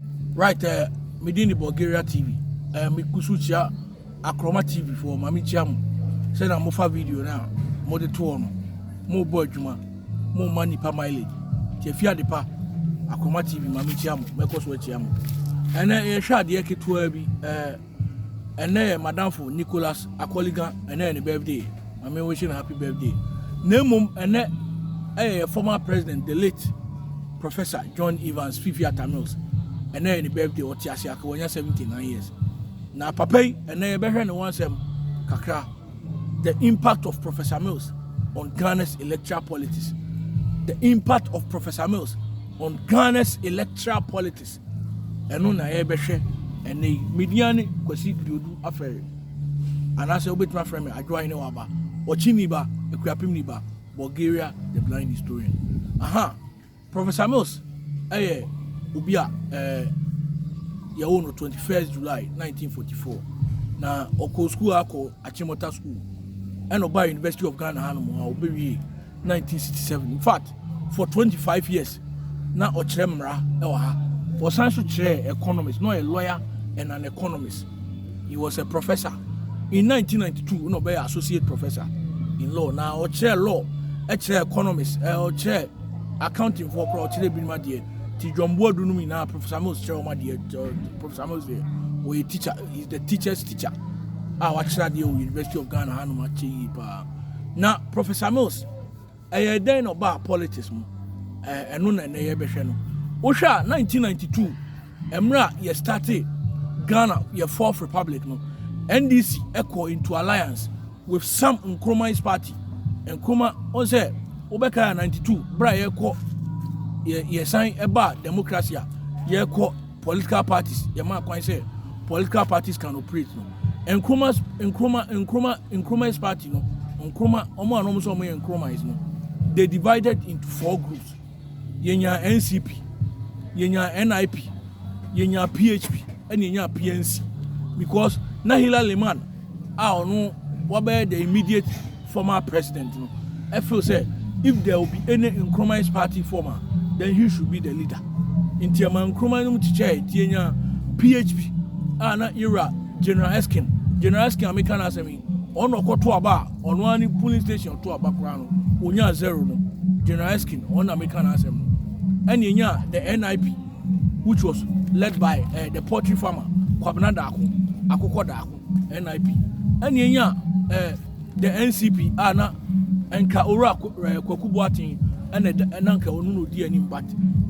Right, within the Bulgaria TV, me kusucha Akroma TV for Mami Cham. Send a mofa video now. More the two more boy juma, more money per mileage. Tifia de pa Akroma TV, Mami Cham, Mekos Wecham. And then a shot the Eke 12, and then Madame for Nicholas Akoliga, and then a birthday. I mean, wishing a happy birthday. Nemum, and then a former president, the late Professor John Evans, Atta Mills. And then the birthday or Tiasiaka when you're 79 years. Now, Papa, and then behind the one Kakra, the impact of Professor Mills on Ghana's electoral politics. The impact of Professor Mills on Ghana's electoral politics. And on a beshe and the mediani kwasi dudu affair. And I say, obit my friend, I draw in Waba, or Chiniba, a Krapimniba, Bulgaria, the blind historian. Aha, Professor Mills, Ubia, Yaono 21st July 1944. Na Oko School Ako Achimota School. And Oba University of Ghana Hanum, Obiri 1967. In fact, for 25 years, na Ochremra Ewaha was also chair economist, not a lawyer and an economist. He was a professor. In 1992, no be associate professor in law. Now chair law, a chair economist, or chair accounting for Crowdie Binma dear. Tijombo Dunumi now, Professor Mills, Chairman dear, Professor Mills there. We teacher, he's the teacher's teacher. Our chair dear, University of Ghana, Hanuma Chipa. Now, Professor Mills, a day no bar politics, and none and a besheno. Osha 1992, Emra, ye started Ghana, your fourth republic, no. NDC echo into alliance with some Nkrumah's party. Nkrumah, Ose, Obeka 92, Bra echo. Ye sign about democracy. Ye call political parties. Ye man can say political parties can operate. No. Nkrumah's party. No. Nkrumah. Omo anomo so omo Nkrumah is no. They divided into 4 groups. Yenya NCP, yenya NIP, yenya PHP, and yenya PNC. Because Nahila Leman, I know what be the immediate former president. No. I feel say if there will be any Nkrumah's party former, then he should be the leader. In Tiaman Nkrumah teacher, Tienya PHP, Anna era General Ascent. General Ascent American Assembly. On a to aba on one polling station to a background. Unya 0 no. General Ascent on American Assembly. And yenya the NIP, which was led by the poultry farmer, Kwabena Daku, Akoko Daku, NIP. And yenya the NCP, Anna and Kaura Kwakubuatin. And Nanka Onu DNA, but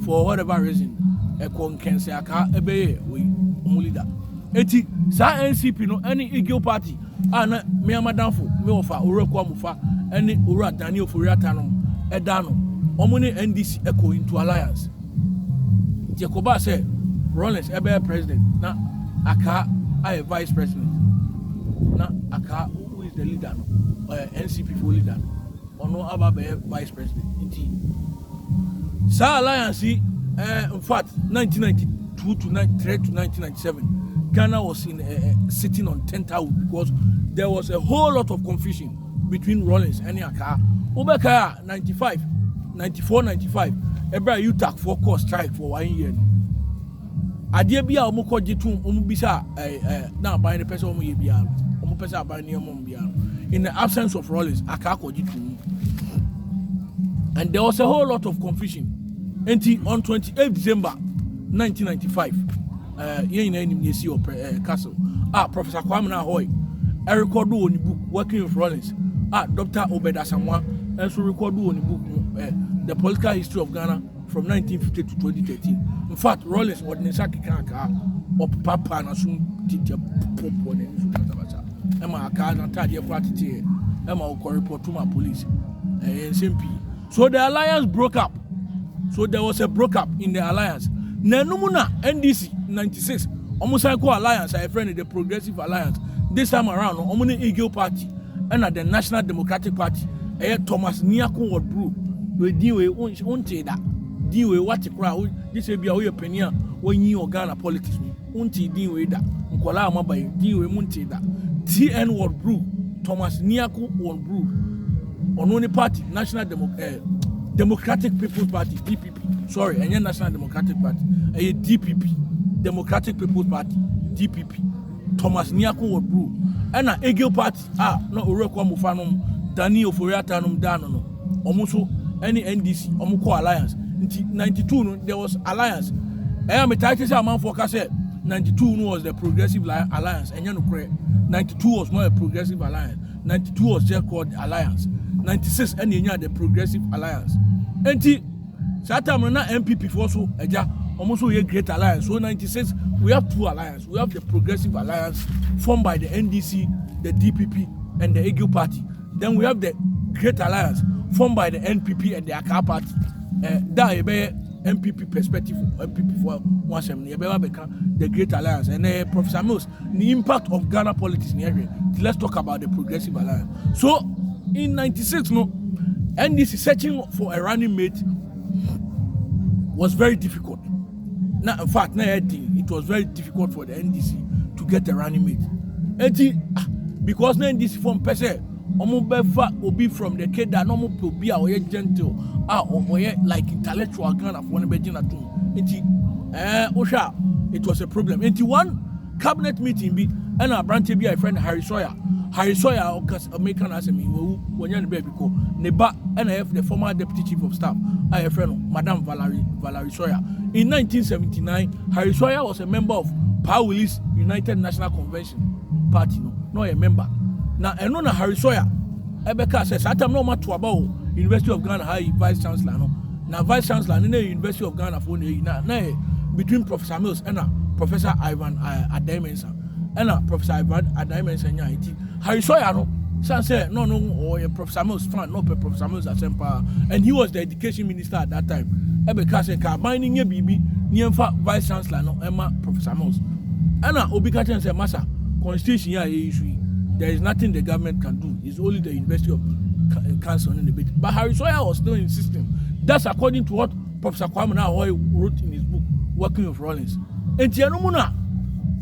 for whatever reason, a con can say, I can't obey we leader. Eti, Sa NCP no any Eagle party, Anna Mea Madanfo, Meofa, Urakwa Mufa, any Ura Daniel Furiatanum, Edano, Omuni NDC echo into alliance. Jacoba said, Rollins, Ebe president, na Aka, I vice president. Na Aka, who is the leader, NCP for leader. Or no other vice president. Sa alliance, in fact, 1992 to 1997, Ghana was sitting on 10th out because there was a whole lot of confusion between Rollins and Yaka. Obeka 95, 94, 95, Ebra UTAC for cause strike for 1 year. Adiabia Omoko Jitum Umubisa, now buying the person in the absence of Rollins, Akako Jitum. And there was a whole lot of confusion. Until on 28 December 1995, Castle, Professor Kwame Nahoy, I recorded on the book Working with Rollins, Dr. Obeda Samwa, also recorded on the book The Political History of Ghana from 1950 to 2013. In fact, Rollins was in Saki Kaka, or Papa and Asum Tita Popo and Emma Akana Tadia Quatiti, Emma Oko report to my police, and SMP. So the alliance broke up. So there was a broke up in the alliance. Nenumuna NDC 96, almost equal alliance, I friend the Progressive Alliance. This time around, Omuni Eagle Party and the National Democratic Party, Thomas Niako would brew. We deal with unti that. Deal with what the crowd, this will be our opinion when you Ghana politics. Unti deal with that. Nkola Mabai, deal with Munti that. TN would brew. Thomas Niako would brew. On only party, National Democratic People's Party, DPP. Sorry, and National Democratic Party, a DPP. Democratic People's Party DPP Thomas Nyako was Brew and a Eagle Party no Ureko Mufanum Dani Oforiatanum Dano almost any NDC Omuko Alliance 92 there was alliance I am a title amount for Cassette 92 was the Progressive Alliance and 92 was not a Progressive Alliance 92 was just called Alliance 96 and the Progressive Alliance and Satam na MPP for so almost a great alliance. So 96 we have two alliances. We have the Progressive Alliance formed by the NDC, the DPP, and the Eagle Party. Then we have the Great Alliance formed by the NPP and the Aka Party. That is MPP perspective. MPP for one the Great Alliance and Professor Mills. The impact of Ghana politics in the area. Let's talk about the Progressive Alliance. So in 96, NDC searching for a running mate was very difficult. Now, in fact, it was very difficult for the NDC to get a running mate. Because the NDC from Pese, Obi from the Keda, no be a gentle, like intellectual Ghana for it was a problem. One cabinet meeting, and our branch be a friend Harry Sawyer. Harry Sawyer, American as me, when you're the baby, Neba, and I have the former deputy chief of staff, I have friend Madame Valerie Sawyer. In 1979, Harry Sawyer was a member of Power Willis United National Convention Party, no a member. Now, I know Harry Sawyer, Ebeka says, I don't know much about University of Ghana High Vice Chancellor. Now, Vice Chancellor in the University of Ghana for between Professor Mills and Professor Ivan Atta Mills. And Professor Ivan Atta Mills and Harry Sawyer, no, Professor Mills fan, no, Professor Mills Ascent, and he was the education minister at that time. Ebeka said, "Mining a BB, near Vice Chancellor, no, Emma Professor Mills." And Obikachen said, "Massa, constitution issue. There is nothing the government can do. It's only the University of Council in the bit." But Harry Sawyer was still insisting. That's according to what Professor Kwame Nahoy wrote in his book, Working with Rollins. And Tianumuna,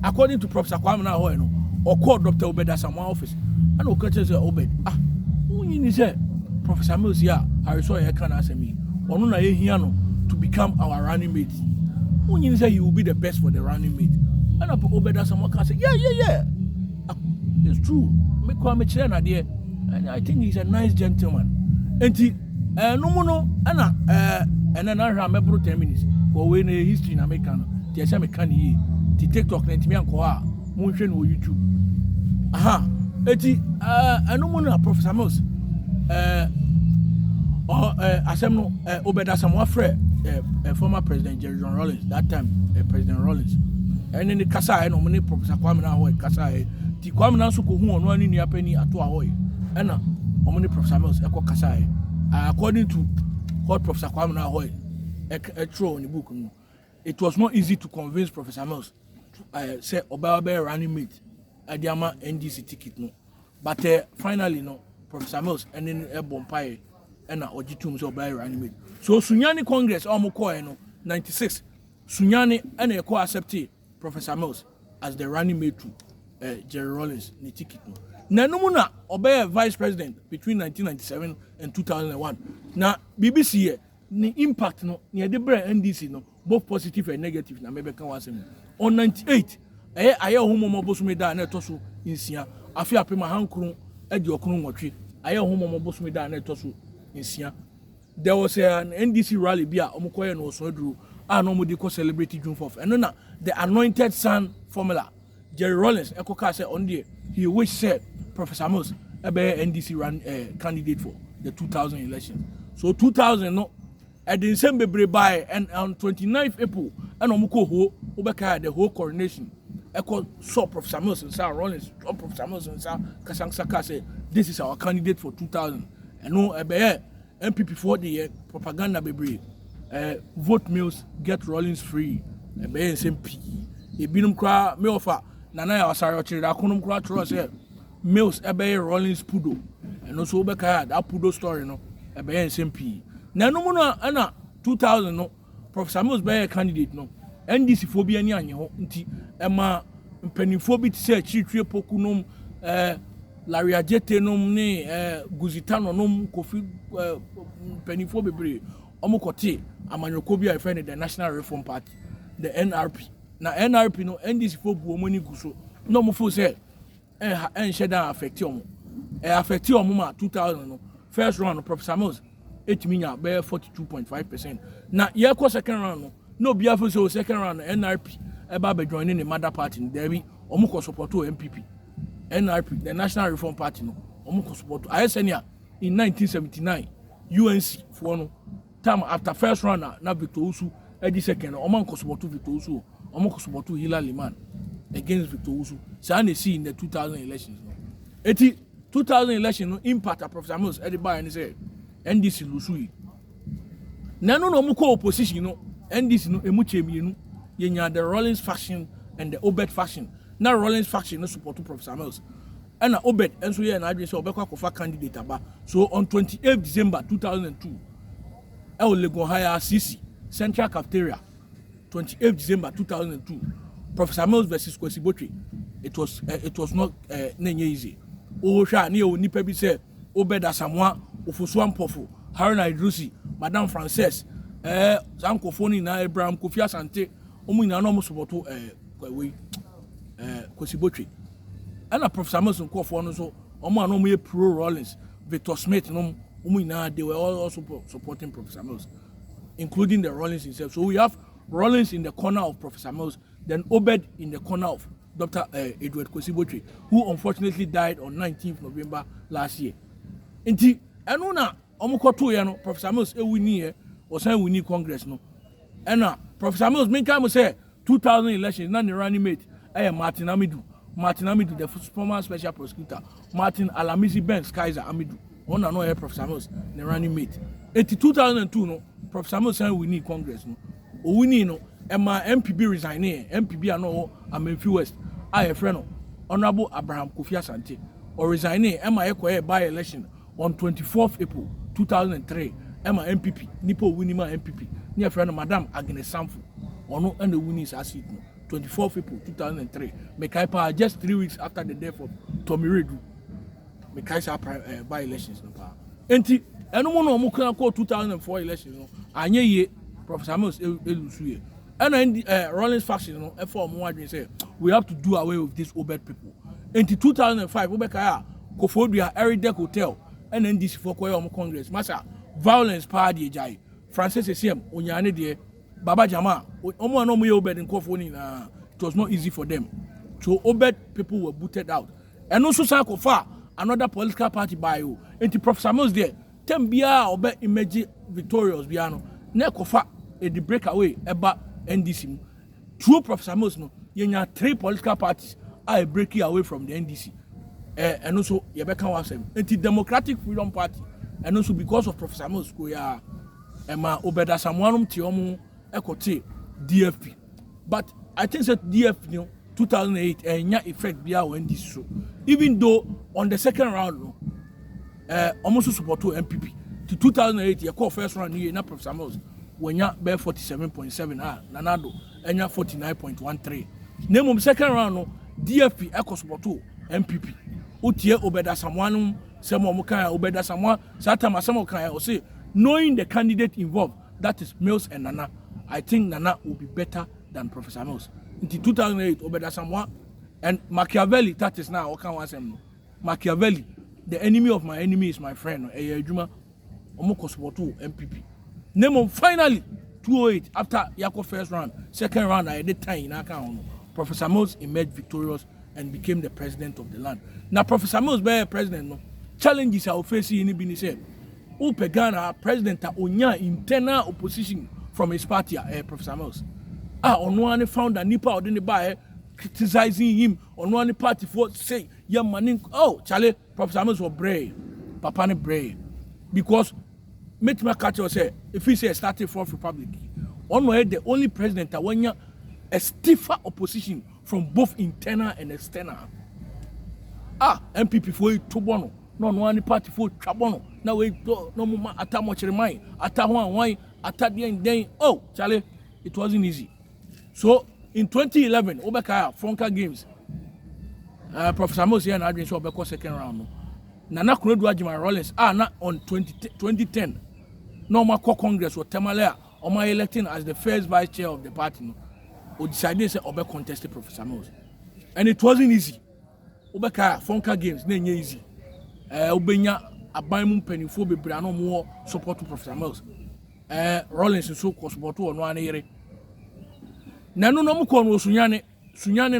according to Professor Kwame Nahoy, or called Dr. Obed at some office. And Okache said, Obed, who said, Professor Mills, Harry Sawyer can ask me, or no, to become our running mate. When you say he will be the best for the running mate. And I put Obed at some say, yeah. It's true. Make Kwame Chena dear. And I think he's a nice gentleman. And and then I remember 10 minutes. For when a history in America, the American the TikTok, and me and Koa, Motion or YouTube. Professor Mills. Obeda Samwafre, former President Jerry John Rawlings, that time President Rawlings. And then the Kasa, nominate Professor Kwame Nahoy, Kasa, the Kwame Nansuko, who on one in your penny at Tuahoy, and nominate Professor Mills, Echo Kasa. According to what Professor Kwame Nahoy throw in the book, it was not easy to convince Professor Mills to say Obabe running mate at the NDC ticket. No. But finally, Professor Mills and then a Bompire. And Ojitum so by running. So Sunyani Congress Omokoeno 96. Sunyani and a co-accepted Professor Mills as the running mate to Jerry Rawlings ni ticket. Nanumuna obey vice president between 1997 and 2001. Now BBC ni impact near the NDC both positive and negative na maybe can was on 98. Aye homo mobosumi da na tosu insia. Afi apema hankru e di okunu nwotwe. Aye homo mobosumi da na tosu. There was an NDC rally bia omukoye no so duru no mo dey celebrate June 4th and na the anointed son formula Jerry Rawlings ekoka say on there he wish said Professor Mills ebe NDC ran candidate for the 2000 election. So 2000 at the same bebre by and on 29th April and omuko ho obeka the whole coronation eko saw Professor Mills and Sir Rawlings Professor Mills and Sir Kasangsaka say this is our candidate for 2000. And no, MPP for the propaganda baby. Vote Mills, get Rawlings free. SMP. A binum cry, me offer. Nana was sorry, I couldn't cry to Mills, Rawlings Pudo. And also Becca, that Pudo story, SMP. Nanumuna, Anna, 2000, Professor Mills by a candidate, NDC phobia, Emma, Pennyphobia, say, Chief Pokunum, Laria Jete nom ne Guzitano nom Kofi Pennyfo bebre omo kote amanyoko bia friend the National Reform Party the NRP na NRP no NDC fo bu omoni guso no mo fo say share down affect omo affect omo ma 2000 no first round no Professor Mills etiminya be 42.5%. na ye ko second round no be afo say second round NRP eba be joining the mother party there be omo ko support MPP NRP the National Reform Party no omo ko support Ascent in 1979 UNC for no time after first round na Victor Usu edi second omo ko support Victor Usu omo ko support Hillary Liman against Victor Usu so na see in the 2000 elections no eti 2000 election no impact of Professor Mills edi buy and say NDC lusu na no omo ko opposition no NDC no emu chemienu yenya the Rawlings faction and the Obed faction na Rawlings faction no support Professor Mills and Obed enso ye na adwe say obekwa kofa candidate aba so on 28th December 2002 Legon hire CC Central Cafeteria 28th December 2002 Professor Mills versus Kwesi Botwe it was not easy hwa na ye nipa bi say Obed Asamoah Ofosu Ampofo Haruna Idrusi Madam Frances Sankofoni na Abraham Kofi Asante omu ina no mo support Kwesi Botwe and Professor Mills and Kofi no so omo ano mo pro Rawlings Victor Smith no omu ina they were all also supporting Professor Mills including the Rawlings himself. So we have Rawlings in the corner of Professor Mills, then Obed in the corner of Dr. Edward Kwesi Botwe, who unfortunately died on 19th November last year. Inti enuna omukoto ye no Professor Mills wini here or say we need Congress no. And Professor Mills make am say 2000 elections na the running mate Martin Amidu the former special prosecutor Martin Alamisi Benz Kaiser Amidu on no here Professor Mills the running mate. 2002 no Professor Mills say we need Congress no. We need no Emma MPB resign MPB ano Amenfi West a friend no Honorable Abraham Kofi Asante or resign Emma ekwa by election on 24th April 2003 Emma MPP Nipo Winima MPP near friend Madam Agnes Samfu ono and the winners as it no 24th April 2003 Mekaipa just 3 weeks after the death of Tommy Redu Mekaisa by elections no pa enti eno mo no mo kan call 2004 elections no anye ye Professor Mills elusu ye and Rawlings faction no for mo wadwen say we have to do away with these Obed people enti 2005 Obekaya Kofodua Eridek Hotel and NDC for koyo Congress masa violence party jai Francis Esiem onyane de Baba Jama omo no mo ye Obed nkofo na it was not easy for them so Obed people were booted out and also sa kofa another political party by you enti Professor Mills there tem bia Obed emerge victorious bia no na kofa the breakaway eba NDC through Professor Mills no yenya 3 political parties are breaking away from the NDC and also yebeka wasem enti Democratic Freedom Party and also because of Professor Mills ko ya ema Obed Asamoah ti omo ekote DFP but I think that DFP no 2008 enya effect bia on NDC so even though on the second round no almost support to MPP to 2008 ye call first round ye na Professor Mills wenya be 47.7 nanado enya 49.13 name second round no DFP equal support to MPP utie Obed Asamoah no semo mo kan Obed Asamoah satama semo kan o say knowing the candidate involved that is Mills and Nana I think Nana will be better than Professor Mills in 2008 Obed Asamoah and Machiavelli that is now okan wasem Machiavelli the enemy of my enemy is my friend ejuma omoko support to MPP name finally 208 after Yako first round second round I did time in account Professor Mills emerged victorious and became the president of the land. Now Professor Mills be president no challenges are facing in Bini say Upegana president onya internal opposition from his party Professor Mills on one found a nipa or didn't buy criticizing him on one party for say yeah man Charlie Professor Mills was brave papa ne brave because make my catcher say if he say started fourth republic on the only president that when a stiffer opposition from both internal and external MPP for to bono no one party for trabono now we no more Atta Mills Atta why Atta den Charlie it wasn't easy so in 2011 Obekaya Fonka Games Professor Mills here and Adrian so Obeko second round no Nana Kunodu Ajima Rawlings na on 2010 no more Congress or Temalea or my electing as the first vice chair of the party no or decided say obe contested Professor Mills. And it wasn't easy. Obeka Fonka games, then easy. Obenya Abaimun Pennyfo be no more support to Professor Mills. Rollins and so support to one area. Nano no more Sunyane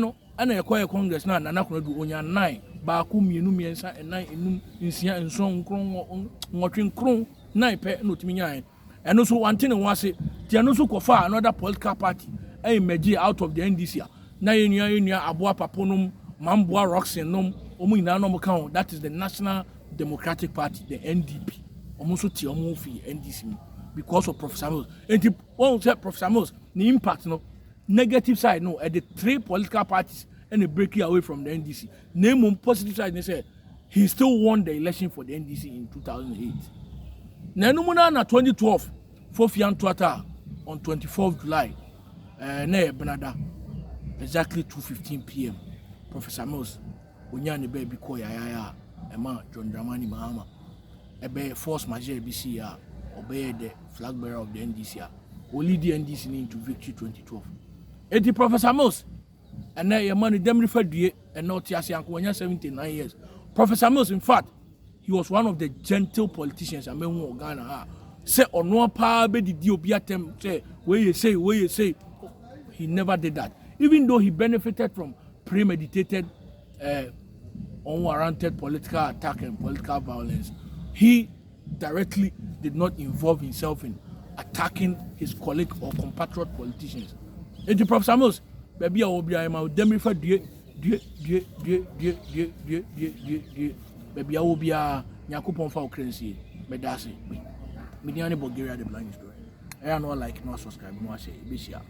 no, and a quiet Congress now, and I'm do on your 9. Baku mienu miensa and 9 enum nsia nson kron ngotwen kron 9 pe no timi nyan and also one thing was say they no so kofa another political party emerge out of the NDC na yenua aboa paponum mamboa roxen nom omu ina no kan that is the National Democratic Party, the NDP omu so ti omu fi NDC because of Professor Mills and one say Professor Mills the impact no negative side no at the 3 political parties and a breaking away from the NDC. Name on positive side, they said he still won the election for the NDC in 2008. Nanumuna na 2012, 4th Yan Tuata on 24th July, ne Benada, exactly 2:15 p.m. Professor Mills, Unyani baby ko ya, Emma John Dramani Mahama, ebe force majeure BC obey the flag bearer of the NDC, only the NDC into victory 2012. 80 Professor Mills. And now your money them referred to and not Yasian 79 years. Professor Mills, in fact, he was one of the gentle politicians. I mean, Ghana say on one power be the Diobiatem say where you say. He never did that. Even though he benefited from premeditated, unwarranted political attack and political violence, he directly did not involve himself in attacking his colleague or compatriot politicians. And the Professor Mills. Baby, I will be a demi for dear. Baby, I will be a Yakupon for currency. Medasi. Mediani Bulgaria, the blind story. I am not like no subscribe, no, I say, Bishia.